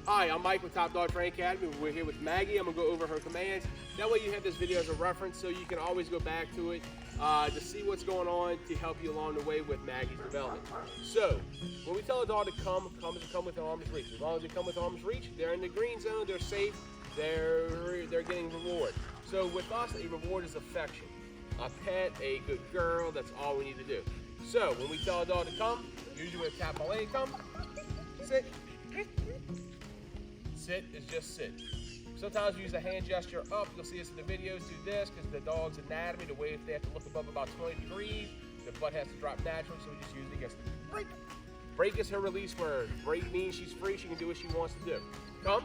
Hi, I'm Mike with Top Dog Training Academy. We're here with Maggie. I'm going to go over her commands. That way you have this video as a reference so you can always go back to it to see what's going on to help you along the way with Maggie's development. So, when we tell a dog to come with arm's reach. As long as they come with arm's reach, they're in the green zone, they're safe, they're getting reward. So with us, a reward is affection. A pet, a good girl, that's all we need to do. So, when we tell a dog to come, usually we tap my leg, come, sit. Sit is just sit. Sometimes we use a hand gesture up. You'll see us in the videos do this because the dog's anatomy, the way if they have to look above about 20 degrees, the butt has to drop naturally, so we just use it against break. Break is her release word. Break means she's free, she can do what she wants to do. Come,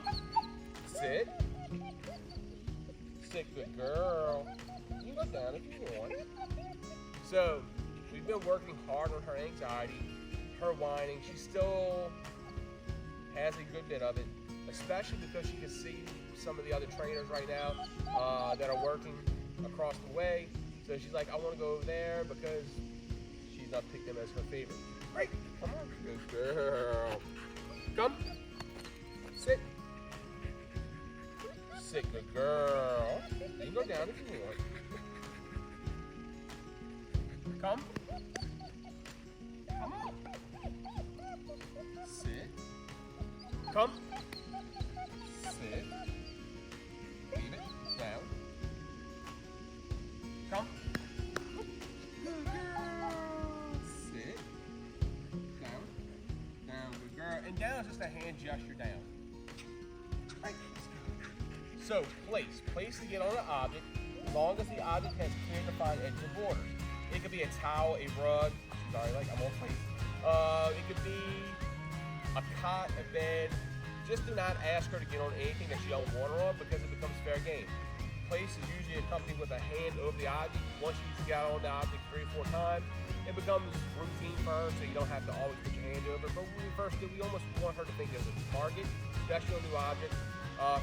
sit, sit, good girl. You can go down if you want. So, we've been working hard on her anxiety, her whining. She still has a good bit of it, especially because she can see some of the other trainers right now that are working across the way. So she's like, I want to go over there because she's not picked them as her favorite. Right, come on, good girl. Come, sit, sit, good girl. You can go down if you want. Come, come on, sit, come. Sit. Leave it. Down. Come. Good girl. Sit. Down. Down. Good girl. And down is just a hand gesture down. Right. So place. Place to get on an object as long as the object has clear defined edges and borders. It could be a towel, a rug. Sorry, like I'm on place. It could be a cot, a bed. Just do not ask her to get on anything that you don't want her on because it becomes fair game. Place is usually accompanied with a hand over the object. Once she's got on the object 3 or 4 times, it becomes routine for her, so you don't have to always put your hand over. But when we first did, we almost want her to think there's a target, especially on a new object.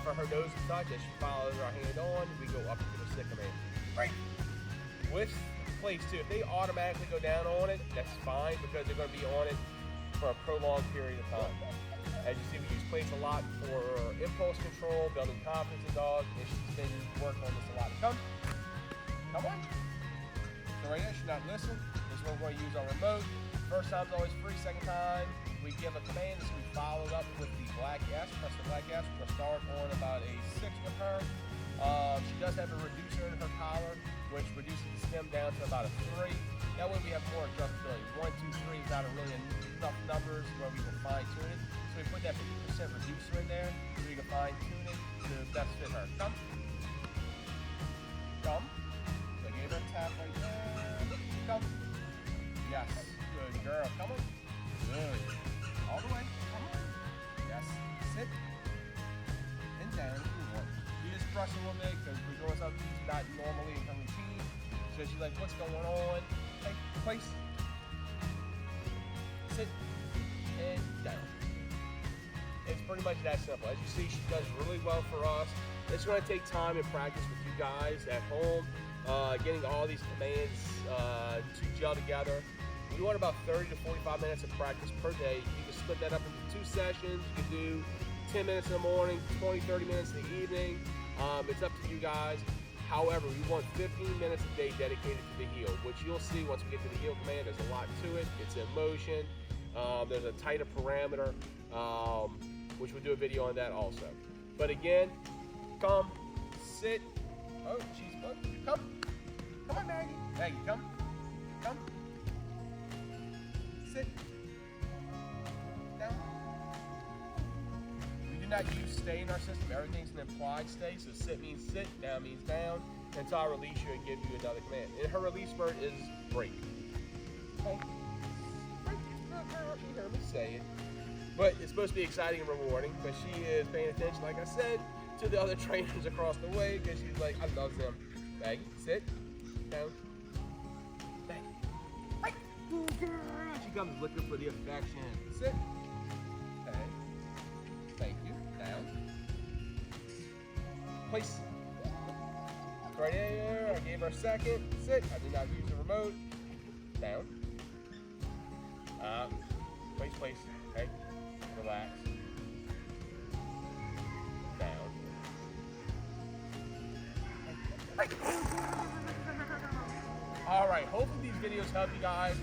For her nose and such, as she follows our hand on, we go up to the sit command. Right. With place too, if they automatically go down on it, that's fine because they're going to be on it for a prolonged period of time. As you see, we use place a lot for impulse control, building confidence in dogs, and she's been working on this a lot. Come on. So right now, she's not listening. This is what we're going to use our remote. First time's always free. Second time, we give a command, so we follow it up with the black S. Press the black S. We're going to start on about a 6 with her. She does have a reducer in her collar, which reduces the stem down to about a 3. That way we have more adjustability. 1, 2, 3 is not really enough numbers where we can fine tune it. So we put that 50% reducer in there so we can fine tune it to best fit her. Come. Come. So I gave her a tap right there. Come. Yes. Good girl. Come on. Good. All the way. Come on. Yes. Sit. And down if you want. You just brush a little bit because we're doing something she's not normally in her routine. So she's like, what's going on? Hey, place. Sit. And down. It's pretty much that simple. As you see, she does really well for us. It's going to take time and practice with you guys at home, getting all these commands to gel together. We want about 30 to 45 minutes of practice per day. You can split that up into 2 sessions. You can do 10 minutes in the morning, 20, 30 minutes in the evening. It's up to you guys. However, we want 15 minutes a day dedicated to the heel, which you'll see once we get to the heel command. There's a lot to it. It's in motion. There's a tighter parameter, which we'll do a video on that also. But again, come, sit. Oh, she's come. Come on, Maggie. Maggie, come. Come. Sit. Down. We do not use stay in our system. Everything's an implied stay. So sit means sit, down means down. Until I release you and give you another command. And her release word is break. Okay. Break. You heard me say it. But it's supposed to be exciting and rewarding, but she is paying attention, like I said, to the other trainers across the way, because she's like, I love them. Maggie, sit, down. Maggie, right. Good girl. She comes looking for the affection. Sit. Okay. Thank you. Down. Place. Right there. I gave her a second. Sit. I did not use the remote. Down. Place. Okay. Relax. All right, hopefully these videos help you guys.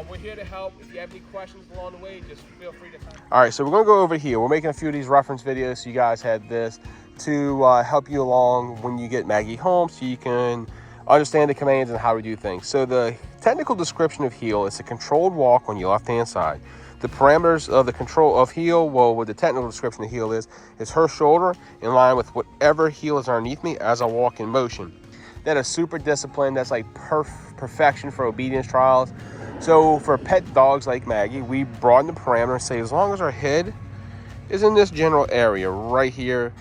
We're here to help. If you have any questions along the way, just feel free to contact. All right, so we're gonna go over here. We're making a few of these reference videos, so you guys had this to help you along when you get Maggie home, so you can understand the commands and how to do things. So the technical description of heel is a controlled walk on your left-hand side. The parameters of the control of heel, well, what the technical description of heel is her shoulder in line with whatever heel is underneath me as I walk in motion. That is super disciplined. That's like perfection for obedience trials. So for pet dogs like Maggie, we broaden the parameter and say as long as her head is in this general area right here,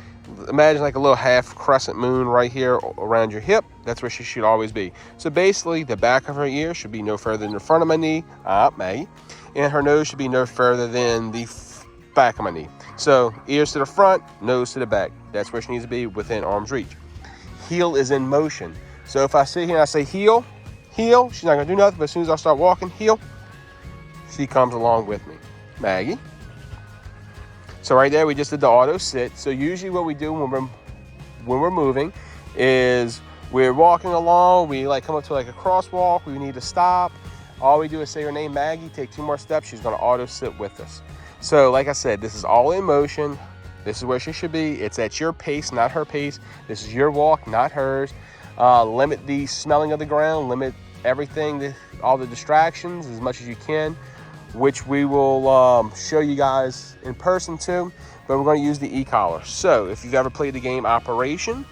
imagine like a little half crescent moon right here around your hip, that's where she should always be. So basically the back of her ear should be no further than the front of my knee, Maggie, and her nose should be no further than the back of my knee. So ears to the front, nose to the back. That's where she needs to be within arm's reach. Heel is in motion. So if I sit here and I say heel, heel, she's not gonna do nothing, but as soon as I start walking, heel, she comes along with me. Maggie. So right there, we just did the auto sit. So usually what we do when we're moving is we're walking along, we like come up to like a crosswalk, we need to stop. All we do is say her name, Maggie, take 2 more steps, she's gonna auto sit with us. So like I said, this is all in motion. This is where she should be. It's at your pace, not her pace. This is your walk, not hers. Limit the smelling of the ground, limit everything, all the distractions as much as you can, which we will show you guys in person too, but we're going to use the e-collar. So if you've ever played the game Operation,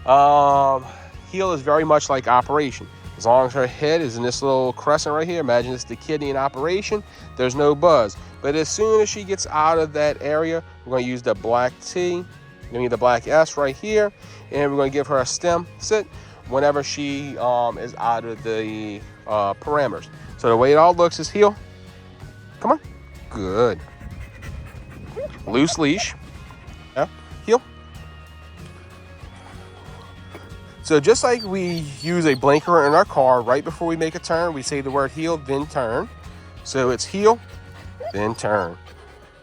heel is very much like Operation. As long as her head is in this little crescent right here, imagine it's the kidney in Operation, there's no buzz. But as soon as she gets out of that area, we're going to use the black T, we're going to need the black S right here, and we're going to give her a stem sit whenever she is out of the parameters. So the way it all looks is heel. Come on. Good. Loose leash. Yeah. Heel. So just like we use a blinker in our car, right before we make a turn, we say the word heel, then turn. So it's heel, then turn.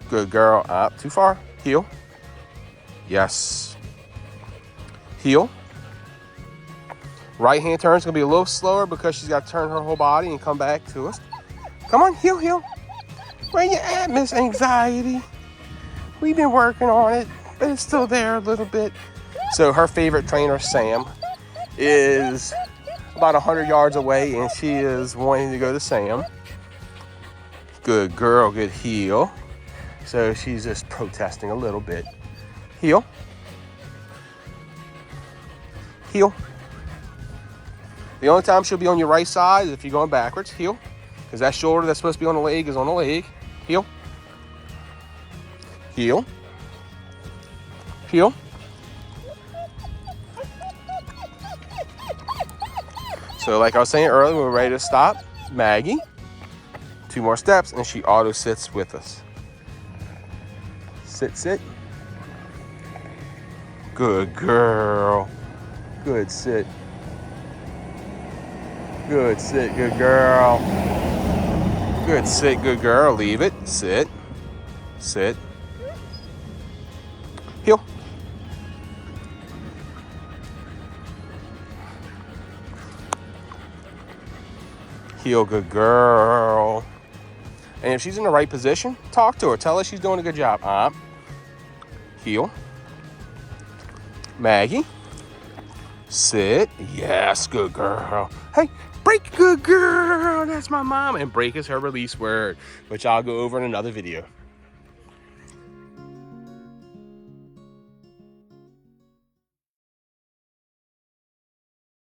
Good girl. Up. Too far. Heel. Yes. Heel. Right hand turn is going to be a little slower because she's got to turn her whole body and come back to us. Come on, heel, heel. Where you at, Miss Anxiety? We've been working on it, but it's still there a little bit. So her favorite trainer, Sam, is about 100 yards away, and she is wanting to go to Sam. Good girl, good heel. So she's just protesting a little bit. Heel. Heel. The only time she'll be on your right side is if you're going backwards. Heel. Because that shoulder that's supposed to be on the leg is on the leg. Heel. Heel. Heel. So like I was saying earlier, when we're ready to stop, Maggie, 2 more steps, and she auto sits with us. Sit, sit. Good girl. Good sit. Good sit, good girl. Good sit, good girl. Leave it. Sit. Sit. Heel. Heel, good girl. And if she's in the right position, talk to her. Tell her she's doing a good job. Up. Heel. Maggie. Sit. Yes, good girl. Hey, break, good girl. That's my mom. And break is her release word, which I'll go over in another video.